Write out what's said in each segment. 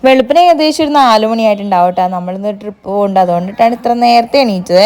വെളുപ്പിന് ഏകദേശം ഒരു 4 മണിയായിട്ടുണ്ടാവും കേട്ടോ. നമ്മളിന്ന് ട്രിപ്പ് പോകുന്നുണ്ട്, അതുകൊണ്ടിട്ടാണ് ഇത്ര നേരത്തെ എണീറ്റത്.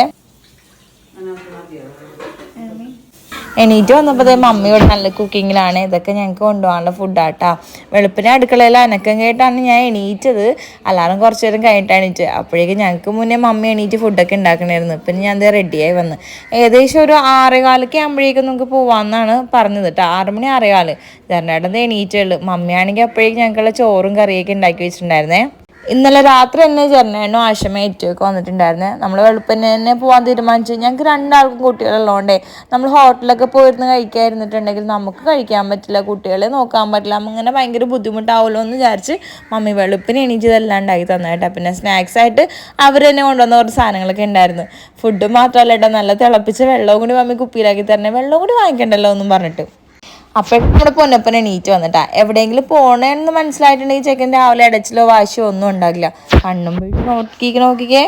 എണീറ്റ് വന്നപ്പോൾ മമ്മിയോട് നല്ല കുക്കിങ്ങിലാണ്. ഇതൊക്കെ ഞങ്ങൾക്ക് കൊണ്ടുപോകാനുള്ള ഫുഡാട്ടാ. വെളുപ്പിനെ അടുക്കളയിൽ അനക്കം കേട്ടാണ് ഞാൻ എണീറ്റത്. അല്ലാറും കുറച്ച് നേരം കഴിഞ്ഞിട്ടാണ് എണീറ്റത്. അപ്പോഴേക്കും ഞങ്ങൾക്ക് മുന്നേ മമ്മി എണീറ്റ് ഫുഡൊക്കെ ഉണ്ടാക്കണമായിരുന്നു. പിന്നെ ഞാൻ റെഡിയായി വന്ന് ഏകദേശം ഒരു 6:15 ആകുമ്പോഴേക്കും നമുക്ക് പോകാമെന്നാണ് പറഞ്ഞത് കേട്ടോ. 6 മണി 6:15 ചേട്ടനേട്ടത് എണീറ്റുള്ളൂ. മമ്മിയാണെങ്കിൽ അപ്പോഴേക്കും ഞങ്ങൾക്കുള്ള ചോറും കറിയൊക്കെ ഉണ്ടാക്കി വെച്ചിട്ടുണ്ടായിരുന്നേ. ഇന്നലെ രാത്രി തന്നെ ചേട്ടനേട്ടനും ആശമ ഏറ്റൊക്കെ വന്നിട്ടുണ്ടായിരുന്നേ. നമ്മൾ വെളുപ്പിന് തന്നെ പോകാൻ തീരുമാനിച്ചു. ഞങ്ങൾക്ക് 2 ആൾക്കും കുട്ടികളുള്ളതുകൊണ്ടേ നമ്മൾ ഹോട്ടലൊക്കെ പോയിരുന്ന് കഴിക്കാതിരുന്നിട്ടുണ്ടെങ്കിൽ നമുക്ക് കഴിക്കാൻ പറ്റില്ല, കുട്ടികളെ നോക്കാൻ പറ്റില്ല, അങ്ങനെ ഭയങ്കര ബുദ്ധിമുട്ടാവുമല്ലോ എന്ന് വിചാരിച്ച് മമ്മി വെളുപ്പിന് എണീച്ചതെല്ലാം ഉണ്ടാക്കി തന്നേട്ടാ. പിന്നെ സ്നാക്സ് ആയിട്ട് അവർ തന്നെ കൊണ്ടുവന്ന കുറച്ച് സാധനങ്ങളൊക്കെ ഉണ്ടായിരുന്നു. ഫുഡ് മാത്രമല്ല കേട്ടോ, നല്ല തിളപ്പിച്ച വെള്ളവും കൂടി മമ്മി കുപ്പിയിലാക്കി തരണേ, വെള്ളം കൂടി വാങ്ങിക്കണ്ടല്ലോ എന്നും പറഞ്ഞിട്ട്. അപ്പോഴേക്കും നമ്മുടെ പൊന്നപ്പനെ എണീറ്റ് വന്നിട്ടാ. എവിടെയെങ്കിലും പോകണമെന്ന് മനസ്സിലായിട്ടുണ്ടെങ്കിൽ ചെക്കൻ രാവിലെ ഇടച്ചിലോ വാശിയോ ഒന്നും ഉണ്ടാകില്ല. കണ്ണും പിടിച്ച് നോക്കിക്കേ.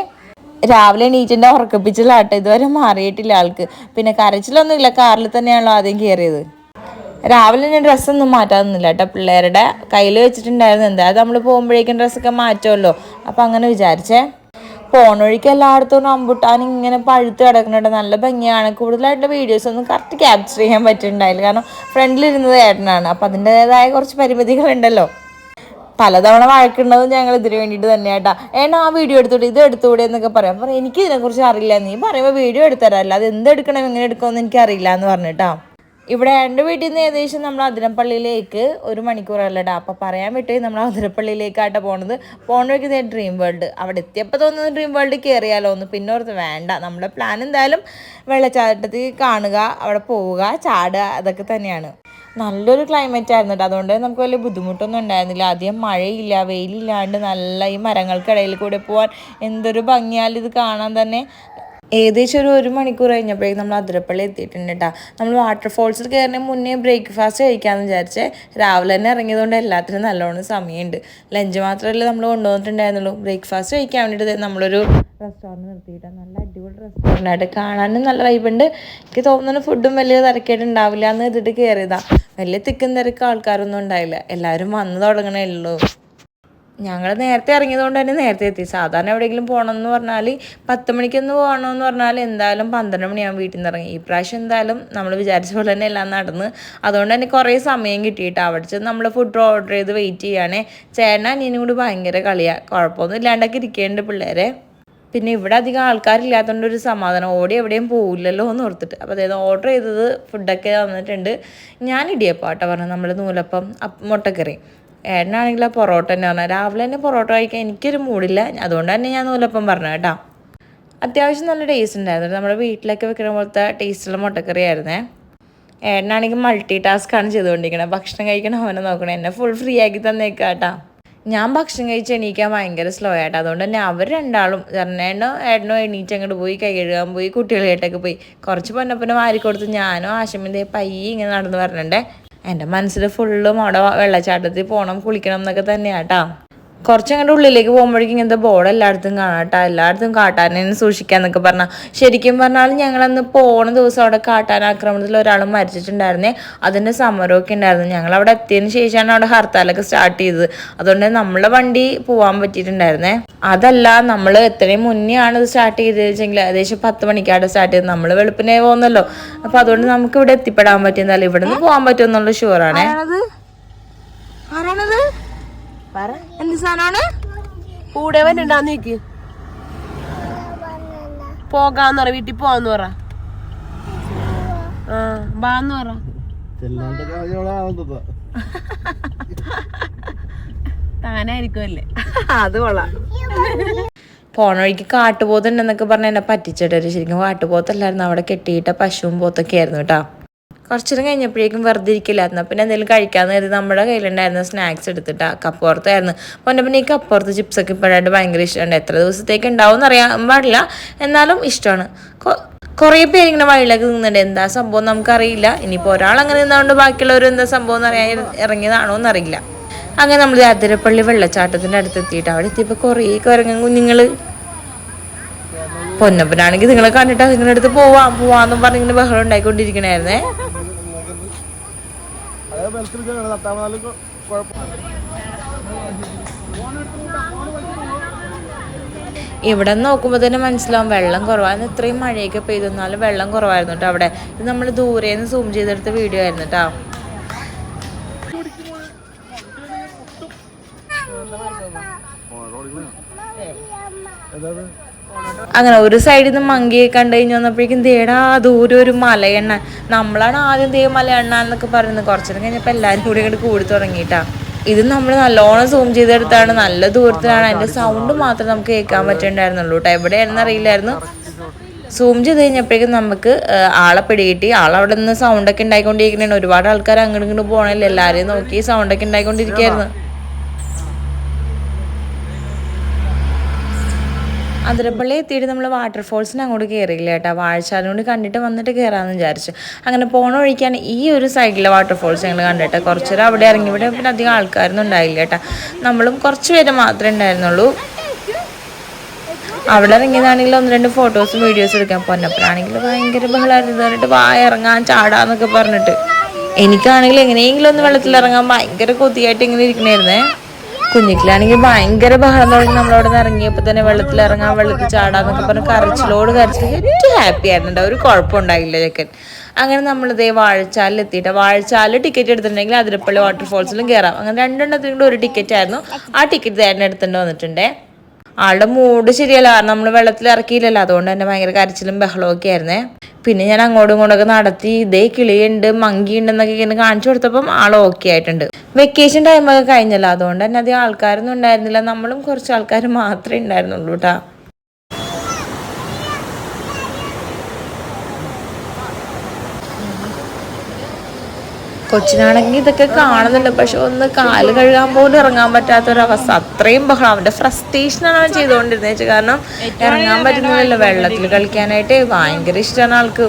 രാവിലെ എണീറ്റിൻ്റെ ഉറക്കപ്പിച്ചിലാട്ടെ, ഇതുവരെ മാറിയിട്ടില്ല ആൾക്ക്. പിന്നെ കരച്ചിലൊന്നും ഇല്ല, കാറിൽ തന്നെയാണല്ലോ ആദ്യം കയറിയത്. രാവിലെ ഞാൻ ഡ്രസ്സൊന്നും മാറ്റാതൊന്നുമില്ല കേട്ടോ. പിള്ളേരുടെ കയ്യിൽ വെച്ചിട്ടുണ്ടായിരുന്നു. എന്തായാലും നമ്മൾ പോകുമ്പോഴേക്കും ഡ്രസ്സൊക്കെ മാറ്റുമല്ലോ, അപ്പം അങ്ങനെ വിചാരിച്ചേ. പോണ വഴിക്ക് എല്ലായിടത്തും റംബുട്ടാൻ ഇങ്ങനെ പഴുത്ത് കിടക്കുന്നുണ്ട്, നല്ല ഭംഗിയാണ്. കൂടുതലായിട്ട് വീഡിയോസ് ഒന്നും കറക്റ്റ് ക്യാപ്ചർ ചെയ്യാൻ പറ്റുന്നുണ്ടായില്ല, കാരണം ഫ്രണ്ടിലിരുന്നത് ഏട്ടനാണ്. അപ്പം അതിൻ്റെതായ കുറച്ച് പരിമിതികളുണ്ടല്ലോ. പലതവണ വഴക്കുണ്ടതും ഞങ്ങൾ ഇതിന് വേണ്ടിയിട്ട് തന്നെയാട്ടാ. ആ വീഡിയോ എടുത്തൂടെ, ഇത് എടുത്തൂടെ എന്നൊക്കെ പറയാം. അപ്പം എനിക്ക് ഇതിനെക്കുറിച്ച് അറിയില്ല, നീ പറയുമ്പോൾ വീഡിയോ എടുത്തരാമല്ലോ, അത് എന്തെടുക്കണം എങ്ങനെ എടുക്കുമെന്ന് എനിക്കറിയില്ല എന്ന് പറഞ്ഞിട്ടാ. ഇവിടെ എൻ്റെ വീട്ടിൽ നിന്ന് ഏകദേശം നമ്മൾ അതിരപ്പള്ളിയിലേക്ക് 1 മണിക്കൂറല്ലടാ. അപ്പം പറയാൻ വിട്ടേ നമ്മൾ അതിരപ്പള്ളിയിലേക്കായിട്ട് പോണത്. പോണ വയ്ക്ക് ഡ്രീം വേൾഡ്. അവിടെ എത്തിയപ്പോൾ തോന്നുന്നത് ഡ്രീം വേൾഡ് കയറിയാലോ ഒന്ന്. പിന്നെ ഓർത്ത് വേണ്ട, നമ്മുടെ പ്ലാൻ എന്തായാലും വെള്ളച്ചാട്ടത്തിൽ കാണുക, അവിടെ പോവുക, ചാടുക, അതൊക്കെ തന്നെയാണ്. നല്ലൊരു ക്ലൈമറ്റ് ആയിരുന്നു കേട്ടോ, അതുകൊണ്ട് നമുക്ക് വലിയ ബുദ്ധിമുട്ടൊന്നും ഉണ്ടായിരുന്നില്ല. അധികം മഴയില്ല, വെയിലില്ലാണ്ട് നല്ല ഈ മരങ്ങൾക്കിടയിൽ കൂടെ പോകാൻ എന്തൊരു ഭംഗിയാൽ ഇത് കാണാൻ തന്നെ. ഏകദേശം ഒരു 1 മണിക്കൂർ കഴിഞ്ഞപ്പോഴേക്കും നമ്മൾ അതിരപ്പള്ളി എത്തിയിട്ടുണ്ട് കേട്ടോ. നമ്മൾ വാട്ടർഫോൾസിൽ കയറുന്നതിന് മുന്നേ ബ്രേക്ക്ഫാസ്റ്റ് കഴിക്കാമെന്ന് വിചാരിച്ചേ. രാവിലെ തന്നെ ഇറങ്ങിയതുകൊണ്ട് എല്ലാത്തിനും നല്ലോണം സമയമുണ്ട്. ലഞ്ച് മാത്രമല്ലേ നമ്മൾ കൊണ്ടുവന്നിട്ടുണ്ടായിരുന്നുള്ളൂ. ബ്രേക്ക്ഫാസ്റ്റ് കഴിക്കാൻ വേണ്ടിയിട്ട് നമ്മളൊരു റെസ്റ്റോറൻറ്റ് നിർത്തിയിട്ടാണ്. നല്ല അടിപൊളി റെസ്റ്റോറൻ്റ് ആയിട്ട്, കാണാനും നല്ല വൈബുണ്ട്. എനിക്ക് തോന്നുന്നു ഫുഡും വലിയ തിരക്കായിട്ടുണ്ടാവില്ല എന്ന് ഇതിട്ട് കയറിയതാണ്. വലിയ തിക്കും തിരക്കും ആൾക്കാരൊന്നും ഉണ്ടായില്ല, എല്ലാവരും വന്ന് തുടങ്ങണേ ഉള്ളൂ. ഞങ്ങൾ നേരത്തെ ഇറങ്ങിയതുകൊണ്ട് തന്നെ നേരത്തെ എത്തി. സാധാരണ എവിടെയെങ്കിലും പോകണമെന്ന് പറഞ്ഞാൽ 10 മണിക്കൊന്ന് പോകണമെന്ന് പറഞ്ഞാൽ എന്തായാലും 12 മണിയാകും വീട്ടിൽ നിന്ന് ഇറങ്ങി. ഈ പ്രാവശ്യം എന്തായാലും നമ്മൾ വിചാരിച്ച പോലെ തന്നെ എല്ലാം നടന്ന്, അതുകൊണ്ട് തന്നെ കുറേ സമയം കിട്ടിയിട്ട് അവിടെ ചെന്ന് നമ്മൾ ഫുഡ് ഓർഡർ ചെയ്ത് വെയിറ്റ് ചെയ്യുകയാണേ. ചേട്ടനും അനിയനും കൂടി ഭയങ്കര കളിയാണ്, കുഴപ്പമൊന്നും ഇല്ലാണ്ടൊക്കെ ഇരിക്കേണ്ട പിള്ളേരെ. പിന്നെ ഇവിടെ അധികം ആൾക്കാരില്ലാത്തതുകൊണ്ട് ഒരു സമാധാനം, ഓടി എവിടെയും പോവില്ലല്ലോ എന്ന് ഓർത്തിട്ട്. അപ്പോൾ അതായത് ഓർഡർ ചെയ്തത് ഫുഡൊക്കെ വന്നിട്ടുണ്ട്. ഞാൻ ഇടിയപ്പാട്ടോ പറഞ്ഞു, നമ്മൾ നൂലപ്പം മുട്ടക്കറി. ഏട്ടനാണെങ്കിൽ ആ പൊറോട്ട തന്നെ പറഞ്ഞാൽ. രാവിലെ തന്നെ പൊറോട്ട കഴിക്കാൻ എനിക്കൊരു മൂടില്ല, അതുകൊണ്ട് തന്നെ ഞാൻ നൂലപ്പം പറഞ്ഞു കേട്ടോ. അത്യാവശ്യം നല്ല ടേസ്റ്റ് ഉണ്ടായിരുന്നു, നമ്മുടെ വീട്ടിലൊക്കെ വെക്കുന്ന പോലത്തെ ടേസ്റ്റുള്ള മുട്ടക്കറി ആയിരുന്നേ. ഏട്ടനാണെങ്കിൽ മൾട്ടി ടാസ്ക്കാണ് ചെയ്തുകൊണ്ടിരിക്കുന്നത്. ഭക്ഷണം കഴിക്കണം, അവനെ നോക്കണം, എന്നെ ഫുൾ ഫ്രീ ആക്കി തന്നേക്കാം കേട്ടോ. ഞാൻ ഭക്ഷണം കഴിച്ച് എണീക്കാൻ ഭയങ്കര സ്ലോ ആയിട്ട്, അതുകൊണ്ട് തന്നെ അവർ രണ്ടാളും ഏട്ടനോ എണീറ്റ് അങ്ങോട്ട് പോയി, കൈ കഴുകാൻ പോയി, കുട്ടികളായിട്ടൊക്കെ പോയി. കുറച്ച് പൊന്നപ്പനെ വാരിക്കൊടുത്ത് ഞാനും ആശമിൻ്റെ പയ്യെ ഇങ്ങനെ നടന്ന് വരണുണ്ടേ. എൻ്റെ മനസ്സിൽ ഫുള്ളും അവിടെ വെള്ളച്ചാട്ടത്തിൽ പോകണം, കുളിക്കണം എന്നൊക്കെ തന്നെയാട്ടാ. കുറച്ചങ്ങോട്ട് ഉള്ളിലേക്ക് പോകുമ്പോഴേക്കും ഇങ്ങനത്തെ ബോർഡ് എല്ലായിടത്തും കാണാട്ടോ, എല്ലായിടത്തും കാട്ടാനെ സൂക്ഷിക്കാന്നൊക്കെ പറഞ്ഞാൽ. ശരിക്കും പറഞ്ഞാൽ ഞങ്ങളന്ന് പോണ ദിവസം അവിടെ കാട്ടാനാക്രമണത്തിൽ ഒരാൾ മരിച്ചിട്ടുണ്ടായിരുന്നേ. അതിൻ്റെ സമരമൊക്കെ ഉണ്ടായിരുന്നു. ഞങ്ങളവിടെ എത്തിയതിന് ശേഷമാണ് അവിടെ ഹർത്താലൊക്കെ സ്റ്റാർട്ട് ചെയ്തത്. അതുകൊണ്ട് നമ്മളെ വണ്ടി പോകാൻ പറ്റിയിട്ടുണ്ടായിരുന്നേ. അതല്ല, നമ്മൾ എത്രയും മുന്നേ ആണ് ഇത് സ്റ്റാർട്ട് ചെയ്തതെങ്കിൽ ഏകദേശം 10 മണിക്കാണ് സ്റ്റാർട്ട് ചെയ്തത്. നമ്മൾ വെളുപ്പിനെ പോകുന്നല്ലോ, അപ്പോൾ അതുകൊണ്ട് നമുക്ക് ഇവിടെ എത്തിപ്പെടാൻ പറ്റുന്നല്ലോ. ഇവിടെ നിന്ന് പോകാൻ പറ്റുമെന്നുള്ള ഷുവറാണേ. എന്ത് സാധനമാണ് കൂടെ വരണ്ടാന്ന് നോക്കി. പോകാന്ന് പറ, വീട്ടിൽ പോവാന്ന് പറ, ബാന്ന് പറ. താനായിരിക്കുമല്ലേ, അത് കൊള്ളാം. പോണ വഴിക്ക് കാട്ടുപോത്തുണ്ടെന്നൊക്കെ പറഞ്ഞ് എന്നെ പറ്റിച്ചിട്ട്. ശരിക്കും കാട്ടുപോത്തല്ലായിരുന്നു, അവിടെ കെട്ടിയിട്ട പശുവും പോത്തൊക്കെ ആയിരുന്നു കേട്ടോ. കുറച്ചേരം കഴിഞ്ഞപ്പോഴേക്കും വെറുതെ ഇരിക്കില്ലായിരുന്നു. പിന്നെ എന്തെങ്കിലും കഴിക്കാമെന്ന് കരുതി നമ്മുടെ കയ്യിലുണ്ടായിരുന്ന സ്നാക്സ് എടുത്തിട്ടാ. കപ്പുറത്തായിരുന്നു. പിന്നെ ഈ കപ്പുറത്ത് ചിപ്സൊക്കെ ഇപ്പോഴായിട്ട് ഭയങ്കര ഇഷ്ടമുണ്ട്. എത്ര ദിവസത്തേക്ക് ഉണ്ടാവും എന്നറിയാൻ പാടില്ല, എന്നാലും ഇഷ്ടമാണ്. കുറേ പേരിങ്ങനെ വഴിയിലേക്ക് നിന്നുണ്ട്. എന്താ സംഭവം നമുക്കറിയില്ല. ഇനിയിപ്പോൾ ഒരാളങ്ങനെ നിന്നുകൊണ്ട് ബാക്കിയുള്ളവർ എന്താ സംഭവം എന്ന് അറിയാൻ ഇറങ്ങിയതാണോ എന്നറിയില്ല. അങ്ങനെ നമ്മൾ അതിരപ്പള്ളി വെള്ളച്ചാട്ടത്തിൻ്റെ അടുത്ത് എത്തിയിട്ട് അവിടെ എത്തിയപ്പോൾ കുറേ കുരങ്ങൻ കുഞ്ഞുങ്ങൾ. പൊന്നപ്പനാണെങ്കിൽ നിങ്ങളെ കണ്ടിട്ട് നിങ്ങളുടെ അടുത്ത് പോവാന്നും പറഞ്ഞിങ്ങനെ ബഹളം ഉണ്ടായിക്കൊണ്ടിരിക്കണായിരുന്നേ. അത് ഇവിടെ നോക്കുമ്പോൾ തന്നെ മനസ്സിലാവും വെള്ളം കുറവായിരുന്നു. ഇത്രയും മഴയൊക്കെ പെയ്തെന്നാലും വെള്ളം കുറവായിരുന്നു കേട്ടോ അവിടെ. ഇത് നമ്മൾ ദൂരേന്ന് സൂം ചെയ്തെടുത്ത വീഡിയോ ആയിരുന്നു കേട്ടോ. അങ്ങനെ ഒരു സൈഡിൽ നിന്ന് മങ്കിയെ കണ്ടു കഴിഞ്ഞ് വന്നപ്പോഴേക്കും ദേടാ ദൂരെ ഒരു മലയെണ്ണ. നമ്മളാണ് ആദ്യം ദേ മലയെണ്ണ എന്നൊക്കെ പറയുന്നത്. കുറച്ചേരം കഴിഞ്ഞപ്പോൾ എല്ലാവരും കൂടി ഇങ്ങോട്ട് കൂടി തുടങ്ങിയിട്ടാ. ഇത് നമ്മൾ നല്ലോണം സൂം ചെയ്തെടുത്താണ്, നല്ല ദൂരത്തിലാണ്. അതിൻ്റെ സൗണ്ട് മാത്രം നമുക്ക് കേൾക്കാൻ പറ്റുന്നുണ്ടായിരുന്നുള്ളൂ കേട്ടോ. എവിടെയാണെന്ന് അറിയില്ലായിരുന്നു. സൂം ചെയ്ത് കഴിഞ്ഞപ്പോഴേക്കും നമുക്ക് ആളെ പിടികിട്ടി. ആളവിടെ നിന്ന് സൗണ്ടൊക്കെ ഉണ്ടായിക്കൊണ്ടിരിക്കുന്നതാണ്. ഒരുപാട് ആൾക്കാർ അങ്ങോട്ടും ഇങ്ങോട്ട് പോകണമല്ലോ, എല്ലാവരെയും നോക്കി സൗണ്ടൊക്കെ ഉണ്ടായിക്കൊണ്ടിരിക്കുകയായിരുന്നു. അതിരപ്പള്ളി എത്തിയിട്ട് നമ്മൾ വാട്ടർഫോൾസിന് അങ്ങോട്ട് കയറിയില്ല കേട്ടോ. വാഴച്ചാലും കൊണ്ട് കണ്ടിട്ട് വന്നിട്ട് കയറാമെന്ന് വിചാരിച്ചു. അങ്ങനെ പോണ ഒഴിക്കാൻ ഈ ഒരു സൈഡിലെ വാട്ടർഫോൾസ് ഞങ്ങൾ കണ്ടിട്ട് കുറച്ച് നേരം അവിടെ ഇറങ്ങി. ഇവിടെ പിന്നെ അധികം ആൾക്കാരൊന്നും ഉണ്ടായില്ല കേട്ടോ. നമ്മളും കുറച്ച് പേര് മാത്രമേ ഉണ്ടായിരുന്നുള്ളൂ. അവിടെ ഇറങ്ങിയതാണെങ്കിൽ 1-2 ഫോട്ടോസും വീഡിയോസും എടുക്കാൻ. പൊന്നപ്പനാണെങ്കിൽ ഭയങ്കര ബഹളമായിരുന്നു. പറഞ്ഞിട്ട് ഇറങ്ങാൻ ചാടാന്നൊക്കെ പറഞ്ഞിട്ട്. എനിക്കാണെങ്കിൽ എങ്ങനെയെങ്കിലും ഒന്ന് വെള്ളത്തിൽ ഇറങ്ങാൻ ഭയങ്കര കൊതിയായിട്ട് ഇങ്ങനെ ഇരിക്കണായിരുന്നേ. കുഞ്ഞിക്കിലാണെങ്കിൽ ഭയങ്കര ബഹളം തുടങ്ങി. നമ്മളവിടെ നിന്ന് ഇറങ്ങിയപ്പോൾ തന്നെ വെള്ളത്തിൽ ഇറങ്ങാൻ, വെള്ളത്തിൽ ചാടാന്നൊക്കെ പറഞ്ഞ് കരച്ചിലോട് ഏറ്റവും ഹാപ്പി ആയിരുന്നുണ്ട്. ഒരു കുഴപ്പമുണ്ടായില്ല ചെക്കൻ. അങ്ങനെ നമ്മളിതേ വാഴച്ചാലിൽ എത്തിയിട്ട്, വാഴച്ചാലിൽ ടിക്കറ്റ് എടുത്തിട്ടുണ്ടെങ്കിൽ അതിരപ്പള്ളി വാട്ടർഫോൾസിലും കയറാം. അങ്ങനെ 2 ഒരു ടിക്കറ്റ് ആയിരുന്നു. ആ ടിക്കറ്റ് തന്നെ എടുത്തിട്ട് വന്നിട്ടുണ്ടേ. ആളുടെ മൂഡ് ശരിയല്ല, കാരണം നമ്മൾ വെള്ളത്തിൽ ഇറക്കിയില്ലല്ലോ. അതുകൊണ്ട് തന്നെ ഭയങ്കര കരച്ചിലും ബഹളമൊക്കെ ആയിരുന്നേ. പിന്നെ ഞാൻ അങ്ങോട്ടും ഇങ്ങോട്ടൊക്കെ നടത്തി ഇതേ കിളിയുണ്ട് മങ്കി ഉണ്ടെന്നൊക്കെ ഇങ്ങനെ കാണിച്ചു കൊടുത്തപ്പം ആൾ ഓക്കെ ആയിട്ടുണ്ട്. വെക്കേഷൻ ടൈമൊക്കെ കഴിഞ്ഞല്ലോ, അതുകൊണ്ട് തന്നെ അധികം ആൾക്കാരൊന്നും ഉണ്ടായിരുന്നില്ല. നമ്മളും കുറച്ച് ആൾക്കാർ മാത്രമേ ഉണ്ടായിരുന്നുള്ളൂ കേട്ടോ. കൊച്ചിനാണെങ്കിൽ ഇതൊക്കെ കാണുന്നുണ്ട്, പക്ഷെ ഒന്ന് കാല് കഴുകാൻ പോലും ഇറങ്ങാൻ പറ്റാത്തൊരവസ്ഥ. അത്രയും ബഹളം. അവൻ്റെ ഫ്രസ്ട്രേഷനാണ് അവൻ ചെയ്തുകൊണ്ടിരുന്നത്. കാരണം ഇറങ്ങാൻ പറ്റുന്നില്ലല്ലോ. വെള്ളത്തിൽ കളിക്കാനായിട്ട് ഭയങ്കര ഇഷ്ടമാണ് ആൾക്ക്.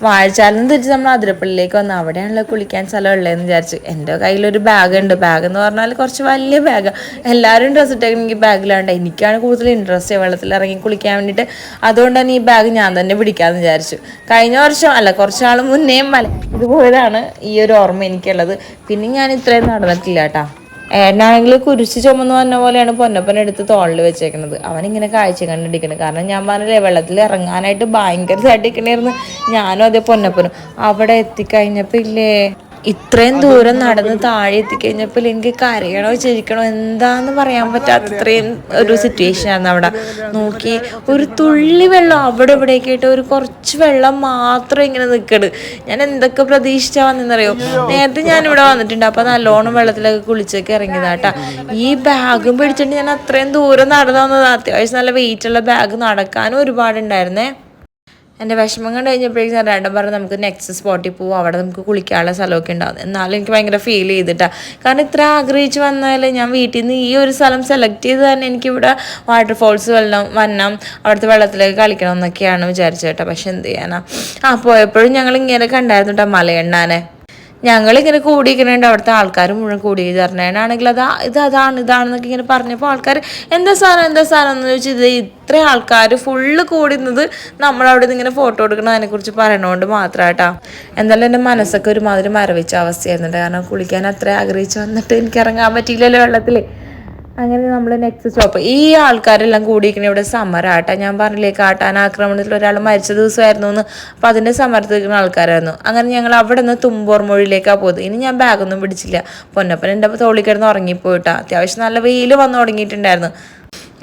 വാഴച്ചാലിൽ നിന്ന് തിരിച്ച് നമ്മൾ അതിരപ്പള്ളിയിലേക്ക് വന്നു. അവിടെയാണല്ലോ കുളിക്കാൻ സ്ഥലം ഉള്ളതെന്ന് വിചാരിച്ചു. എൻ്റെ കയ്യിലൊരു ബാഗുണ്ട്. ബാഗ് എന്ന് പറഞ്ഞാൽ കുറച്ച് വലിയ ബാഗ്. എല്ലാവരും ഡ്രസ്സ് ഇട്ടെങ്കിൽ ബാഗിലാണ്ട്. എനിക്കാണ് കൂടുതൽ ഇൻട്രസ്റ്റ് വെള്ളത്തിൽ ഇറങ്ങി കുളിക്കാൻ വേണ്ടിയിട്ട്. അതുകൊണ്ട് തന്നെ ഈ ബാഗ് ഞാൻ തന്നെ പിടിക്കാമെന്ന് വിചാരിച്ചു. കഴിഞ്ഞ വർഷം അല്ല, കുറച്ച് നാൾ മുന്നേയും ഇതുപോലെയാണ് ഈ ഒരു ഓർമ്മ എനിക്കുള്ളത്. പിന്നെ ഞാൻ ഇത്രയും നടന്നിട്ടില്ല കേട്ടോ. ഏട്ടനാണെങ്കിൽ കുരിശ് ചുമന്ന് വന്ന പോലെയാണ് പൊന്നപ്പൻ എടുത്ത് തോളിൽ വെച്ചേക്കുന്നത്. അവനിങ്ങനെ കാഴ്ച കണ്ടിരിക്കുന്നത്. കാരണം ഞാൻ പറഞ്ഞില്ലേ, വെള്ളത്തിൽ ഇറങ്ങാനായിട്ട് ഭയങ്കര ചാട്ടിക്കണായിരുന്നു. ഞാനും അതേ പൊന്നപ്പനും. അവിടെ എത്തിക്കഴിഞ്ഞപ്പോൾ ഇല്ലേ, ഇത്രയും ദൂരം നടന്ന് താഴെ എത്തിക്കഴിഞ്ഞപ്പോൾ എനിക്ക് കരയണോ ചിരിക്കണോ എന്താന്ന് പറയാൻ പറ്റാത്ത ഇത്രയും ഒരു സിറ്റുവേഷൻ ആയിരുന്നു അവിടെ. നോക്കി ഒരു തുള്ളി വെള്ളം അവിടെ ഇവിടേക്ക് ആയിട്ട് ഒരു കുറച്ച് വെള്ളം മാത്രം ഇങ്ങനെ നിൽക്കണ്. ഞാൻ എന്തൊക്കെ പ്രതീക്ഷിച്ചാ വന്നെന്നറിയോ. നേരത്തെ ഞാനിവിടെ വന്നിട്ടുണ്ട്, അപ്പം നല്ലോണം വെള്ളത്തിലൊക്കെ കുളിച്ചൊക്കെ ഇറങ്ങിയതാട്ടാ. ഈ ബാഗും പിടിച്ചിട്ട് ഞാൻ അത്രയും ദൂരം നടന്നു വന്നത്. അത്യാവശ്യം നല്ല വെയിറ്റുള്ള ബാഗ്, നടക്കാനും ഒരുപാടുണ്ടായിരുന്നേ. എൻ്റെ വിഷമം കണ്ട് കഴിഞ്ഞപ്പോഴേക്കും ഞാൻ രണ്ടും പറഞ്ഞ് നമുക്ക് നെക്സ്റ്റ് സ്പോട്ടിൽ പോവും, അവിടെ നമുക്ക് കുളിക്കാനുള്ള സ്ഥലമൊക്കെ ഉണ്ടാവും. എന്നാലും എനിക്ക് ഭയങ്കര ഫീൽ ചെയ്തിട്ടാണ്. കാരണം ഇത്ര ആഗ്രഹിച്ച് വന്നാലേ ഞാൻ വീട്ടിൽ നിന്ന് ഈ ഒരു സ്ഥലം സെലക്ട് ചെയ്ത് തന്നെ എനിക്കിവിടെ വാട്ടർഫോൾസ് വന്നം അവിടുത്തെ വെള്ളത്തിലേക്ക് കളിക്കണം എന്നൊക്കെയാണ് വിചാരിച്ചത് കേട്ടോ. പക്ഷെ എന്ത് ചെയ്യാനാ. പോയപ്പോഴും ഞങ്ങൾ ഇങ്ങനെ കണ്ടായിരുന്നു കേട്ടോ മലയെണ്ണാനെ. ഞങ്ങളിങ്ങനെ കൂടിയിരിക്കുന്നുണ്ട്. അവിടുത്തെ ആൾക്കാർ മുഴുവൻ കൂടി പറഞ്ഞാണെങ്കിൽ ഇതാണെന്നൊക്കെ ഇങ്ങനെ പറഞ്ഞപ്പോൾ ആൾക്കാർ എന്താ സാധനം എന്ന് ചോദിച്ചാൽ ഇത് ഇത്ര ആൾക്കാർ ഫുള്ള് കൂടുന്നത് നമ്മളവിടെ നിന്ന് ഇങ്ങനെ ഫോട്ടോ എടുക്കണതിനെക്കുറിച്ച് പറയണോണ്ട് മാത്രമായിട്ടാ. എന്തായാലും എൻ്റെ മനസ്സൊക്കെ ഒരുമാതിരി മരവിച്ച അവസ്ഥയായിരുന്നുണ്ട്. കാരണം കുളിക്കാൻ അത്ര ആഗ്രഹിച്ച് വന്നിട്ട് എനിക്ക് ഇറങ്ങാൻ പറ്റിയില്ലല്ലോ വെള്ളത്തിൽ. അങ്ങനെ നമ്മൾ നെക്സ്റ്റ് സ്റ്റോപ്പ്. ഈ ആൾക്കാരെല്ലാം കൂടിയിരിക്കണ ഇവിടെ സമരമാട്ടാ. ഞാൻ പറഞ്ഞില്ലേ, കാട്ടാനാക്രമണത്തിൽ ഒരാൾ മരിച്ച ദിവസമായിരുന്നു എന്ന്. അപ്പം അതിൻ്റെ സമരത്തിൽ നിൽക്കുന്ന ആൾക്കാരായിരുന്നു. അങ്ങനെ ഞങ്ങൾ അവിടെ നിന്ന് തുമ്പോർമൊഴിയിലേക്കാണ് പോയത്. ഇനി ഞാൻ ബാഗൊന്നും പിടിച്ചില്ല. പൊന്നപ്പൻ എൻ്റെ തോളിൽ കിടന്ന് ഉറങ്ങിപ്പോയിട്ടാ. അത്യാവശ്യം നല്ല വെയിൽ വന്ന് തുടങ്ങിയിട്ടുണ്ടായിരുന്നു.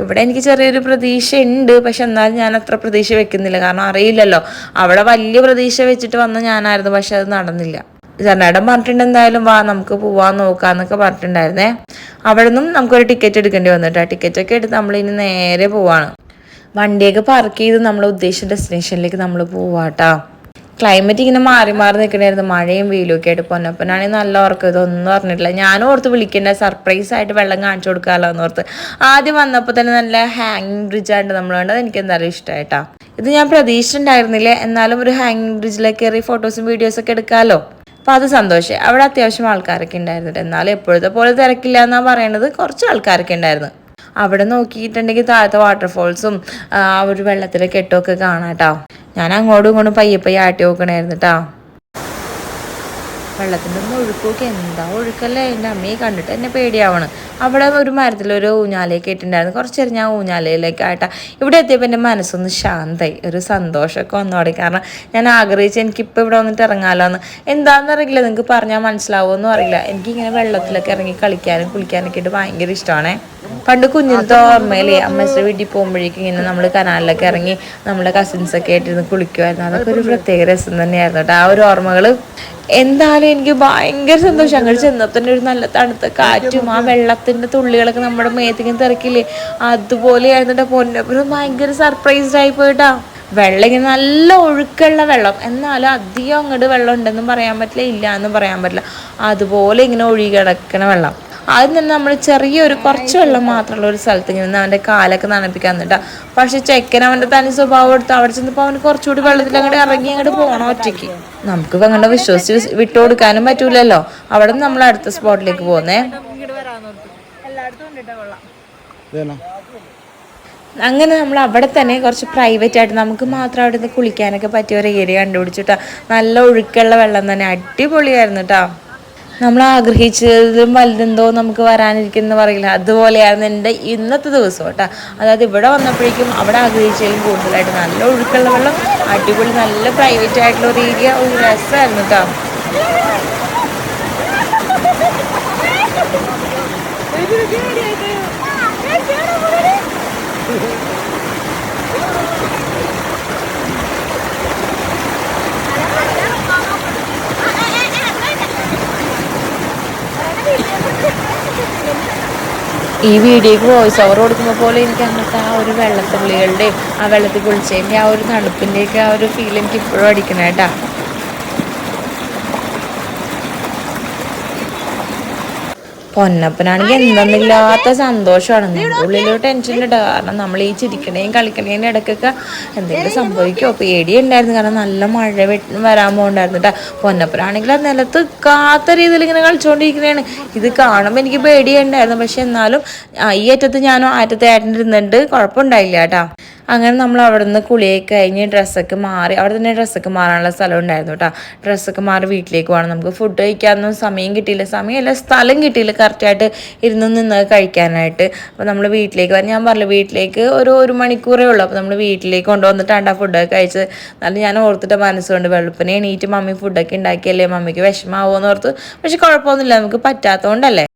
ഇവിടെ എനിക്ക് ചെറിയൊരു പ്രതീക്ഷ ഉണ്ട്, പക്ഷെ എന്നാലും ഞാൻ അത്ര പ്രതീക്ഷ വെക്കുന്നില്ല. കാരണം അറിയില്ലല്ലോ. അവിടെ വലിയ പ്രതീക്ഷ വെച്ചിട്ട് വന്ന ഞാനായിരുന്നു, പക്ഷെ അത് നടന്നില്ല. ജനേടം പറഞ്ഞിട്ടുണ്ട് എന്തായാലും വാ നമുക്ക് പോവാൻ നോക്കാന്നൊക്കെ പറഞ്ഞിട്ടുണ്ടായിരുന്നേ. അവിടെ നിന്നും നമുക്കൊരു ടിക്കറ്റ് എടുക്കേണ്ടി വന്നിട്ട് ടിക്കറ്റൊക്കെ എടുത്ത് നമ്മളിനി നേരെ പോവാണ്. വണ്ടിയൊക്കെ പാർക്ക് ചെയ്ത് നമ്മൾ ഉദ്ദേശിച്ച ഡെസ്റ്റിനേഷനിലേക്ക് നമ്മൾ പോവാട്ടാ. ക്ലൈമറ്റ് ഇങ്ങനെ മാറി നിൽക്കണായിരുന്നു, മഴയും വെയിലും ഒക്കെ ആയിട്ട്. പൊന്നപ്പനാണെങ്കിൽ നല്ല ഉറക്കം. ഇതൊന്നും പറഞ്ഞിട്ടില്ല. ഞാനും ഓർത്ത് വിളിക്കേണ്ട സർപ്രൈസ് ആയിട്ട് വെള്ളം കാണിച്ചു കൊടുക്കാമല്ലോ എന്ന് ഓർത്ത്. ആദ്യം വന്നപ്പോൾ തന്നെ നല്ല ഹാങ്ങിങ് ബ്രിഡ്ജായിട്ട് നമ്മൾ കണ്ടത്. എനിക്ക് എന്തായാലും ഇഷ്ടമായിട്ടാ. ഇത് ഞാൻ പ്രതീക്ഷിച്ചിട്ടുണ്ടായിരുന്നില്ല. എന്നാലും ഒരു ഹാങ്ങിങ് ബ്രിഡ്ജിലേക്ക് കയറി ഫോട്ടോസും വീഡിയോസൊക്കെ എടുക്കാമല്ലോ. അപ്പോൾ അത് സന്തോഷം. അവിടെ അത്യാവശ്യം ആൾക്കാരൊക്കെ ഉണ്ടായിരുന്നുണ്ട്. എന്നാലും എപ്പോഴത്തെ പോലെ തിരക്കില്ല എന്നാണ് പറയണത്. കുറച്ച് ആൾക്കാരൊക്കെ ഉണ്ടായിരുന്നു. അവിടെ നോക്കിയിട്ടുണ്ടെങ്കിൽ താഴത്തെ വാട്ടർഫോൾസും ആ ഒരു വെള്ളത്തിലെ കെട്ടുമൊക്കെ കാണാം കേട്ടോ. ഞാൻ അങ്ങോട്ടും ഇങ്ങോട്ടും പയ്യെ ആട്ടി നോക്കണായിരുന്നു കേട്ടോ. വെള്ളത്തിൻ്റെ ഒന്ന് ഒഴുക്കൊക്കെ എന്താ ഒഴുക്കല്ലേ, എൻ്റെ അമ്മയെ കണ്ടിട്ട് എന്നെ പേടിയാവണം. അവിടെ ഒരു മരത്തിലൊരു ഊഞ്ഞാലയൊക്കെ ഇട്ടുണ്ടായിരുന്നു. കുറച്ച് നേരം ഞാൻ ഊഞ്ഞാലയിലേക്ക് ആയിട്ടാ. ഇവിടെ എത്തിയപ്പോൾ എൻ്റെ മനസ്സൊന്ന് ശാന്തമായി, ഒരു സന്തോഷമൊക്കെ വന്നു തുടങ്ങി. കാരണം ഞാൻ ആഗ്രഹിച്ച് എനിക്കിപ്പോൾ ഇവിടെ വന്നിട്ട് ഇറങ്ങാമല്ലോ എന്ന്. എന്താണെന്ന് അറിയില്ല, നിങ്ങൾക്ക് പറഞ്ഞാൽ മനസ്സിലാവുമെന്നും അറിയില്ല. എനിക്കിങ്ങനെ വെള്ളത്തിലൊക്കെ ഇറങ്ങി കളിക്കാനും കുളിക്കാനൊക്കെ ആയിട്ട് ഭയങ്കര ഇഷ്ടമാണ്. പണ്ട് കുഞ്ഞിലത്തെ ഓർമ്മയിലേ അമ്മയുടെ വീട്ടിൽ പോകുമ്പോഴേക്കും ഇങ്ങനെ നമ്മൾ കനാലിലൊക്കെ ഇറങ്ങി നമ്മുടെ കസിൻസൊക്കെ ആയിട്ടിരുന്ന് കുളിക്കുമായിരുന്നു. അതൊക്കെ ഒരു പ്രത്യേക രസം തന്നെയായിരുന്നു കേട്ടോ. ആ ഒരു ഓർമ്മകൾ എന്തായാലും എനിക്ക് ഭയങ്കര സന്തോഷം. അങ്ങോട്ട് ചെന്നപ്പോൾ തന്നെ ഒരു നല്ല തണുത്ത കാറ്റും ആ വെള്ളത്തിൻ്റെ തുള്ളികളൊക്കെ നമ്മുടെ മേത്തേക്കും തിരക്കില്ലേ, അതുപോലെയായിരുന്നു കേട്ടോ. പൊന്നപ്പുറം ഭയങ്കര സർപ്രൈസ്ഡ് ആയി പോയിട്ടാ. വെള്ളം ഇങ്ങനെ നല്ല ഒഴുക്കുള്ള വെള്ളം, എന്നാലും അധികം അങ്ങോട്ട് വെള്ളം ഉണ്ടെന്നും പറയാൻ പറ്റില്ല, ഇല്ല എന്നും പറയാൻ പറ്റില്ല. അതുപോലെ ഇങ്ങനെ ഒഴുകി കിടക്കണ വെള്ളം. ആദ്യം തന്നെ നമ്മൾ ചെറിയൊരു കുറച്ച് വെള്ളം മാത്രമുള്ള ഒരു സ്ഥലത്ത് നിന്ന് അവൻ്റെ കാലൊക്കെ നനപ്പിക്കാൻ നിന്നിട്ടാ. പക്ഷെ ചെക്കൻ അവൻ്റെ തനി സ്വഭാവം എടുത്ത് അവിടെ ചെന്നപ്പോൾ അവന് കുറച്ചുകൂടി വെള്ളത്തിൽ അങ്ങോട്ട് ഇറങ്ങി അങ്ങോട്ട് പോകണം ഒറ്റയ്ക്ക്. നമുക്ക് അങ്ങനെ വിശ്വസിച്ച് വിട്ടുകൊടുക്കാനും പറ്റൂലല്ലോ. അവിടെ നിന്ന് നമ്മൾ അടുത്ത സ്പോട്ടിലേക്ക് പോകുന്നേ. അങ്ങനെ നമ്മൾ അവിടെ തന്നെ കുറച്ച് പ്രൈവറ്റ് ആയിട്ട് നമുക്ക് മാത്രം അവിടെ നിന്ന് കുളിക്കാനൊക്കെ പറ്റിയ ഒരു ഏരിയ കണ്ടുപിടിച്ചിട്ടാ. നല്ല ഒഴുക്കുള്ള വെള്ളം തന്നെ, അടിപൊളിയായിരുന്നു കേട്ടോ. നമ്മൾ ആഗ്രഹിച്ചതും വലുതെന്തോ നമുക്ക് വരാനിരിക്കുന്ന പറയില്ല, അതുപോലെയായിരുന്നു എൻ്റെ ഇന്നത്തെ ദിവസം കേട്ടോ. അതായത് ഇവിടെ വന്നപ്പോഴേക്കും അവിടെ ആഗ്രഹിച്ചതിലും കൂടുതലായിട്ട് നല്ല ഒഴുക്കുള്ള വെള്ളം, അടിപൊളി നല്ല പ്രൈവറ്റ് ആയിട്ടുള്ള ഒരു ഏരിയ, ഒരു രസമായിരുന്നു കേട്ടോ. ഈ വീഡിയോക്ക് വോയിസ് ഓവർ കൊടുക്കുമ്പോൾ പോലെ എനിക്ക് അന്നത്തെ ആ ഒരു വെള്ളത്തുള്ളികളുടെയും ആ വെള്ളത്തിൽ കുളിച്ചതിൻ്റെ ആ ഒരു തണുപ്പിൻ്റെയൊക്കെ ആ ഒരു ഫീൽ എനിക്ക് ഇപ്പോഴും അടിക്കണം കേട്ടോ. പൊന്നപ്പനാണെങ്കിൽ എന്തെന്നില്ലാത്ത സന്തോഷമാണ്. നമ്മുടെ ഉള്ളിലൊരു ടെൻഷൻ ഉണ്ട്, കാരണം നമ്മൾ ഈ ചിരിക്കണേയും കളിക്കണേയും ഇടയ്ക്കൊക്കെ എന്തെങ്കിലും സംഭവിക്കുമോ പേടിയുണ്ടായിരുന്നു. കാരണം നല്ല മഴ വരാൻ പോകണ്ടായിരുന്നു കേട്ടോ. പൊന്നപ്പനാണെങ്കിൽ ആ നിലത്ത് കാത്ത രീതിയിൽ ഇങ്ങനെ കളിച്ചുകൊണ്ടിരിക്കുന്നതാണ്. ഇത് കാണുമ്പോൾ എനിക്ക് പേടിയുണ്ടായിരുന്നു. പക്ഷെ എന്നാലും ഈ അറ്റത്ത് ഞാനും ആറ്റത്തെ ഏട്ടൻ ഇരുന്നുണ്ട്, കുഴപ്പമുണ്ടായില്ല കേട്ടോ. അങ്ങനെ നമ്മൾ അവിടെ നിന്ന് കുളിയൊക്കെ കഴിഞ്ഞ് ഡ്രസ്സൊക്കെ മാറി, അവിടെ തന്നെ ഡ്രസ്സൊക്കെ മാറാനുള്ള സ്ഥലം ഉണ്ടായിരുന്നു കേട്ടോ. ഡ്രസ്സൊക്കെ മാറി വീട്ടിലേക്ക് പോകണം. നമുക്ക് ഫുഡ് കഴിക്കാനൊന്നും സമയം കിട്ടിയില്ല, സമയമല്ല സ്ഥലം കിട്ടിയില്ല കറക്റ്റായിട്ട് നിന്ന് കഴിക്കാനായിട്ട്. അപ്പോൾ നമ്മൾ വീട്ടിലേക്ക് വരാൻ, ഞാൻ പറഞ്ഞു വീട്ടിലേക്ക് ഒരു മണിക്കൂറേ ഉള്ളൂ. അപ്പോൾ നമ്മൾ വീട്ടിലേക്ക് കൊണ്ടുവന്നിട്ടാണ് ഫുഡൊക്കെ കഴിച്ചത്. എന്നാലും ഞാൻ ഓർത്തിട്ട് മനസ്സുകൊണ്ട് വെളുപ്പിനെ എണീറ്റ് മമ്മി ഫുഡൊക്കെ ഉണ്ടാക്കിയല്ലേ, മമ്മിക്ക് വിഷമാവുമെന്ന് ഓർത്ത്. പക്ഷെ കുഴപ്പമൊന്നുമില്ല, നമുക്ക് പറ്റാത്തതുകൊണ്ടല്ലേ.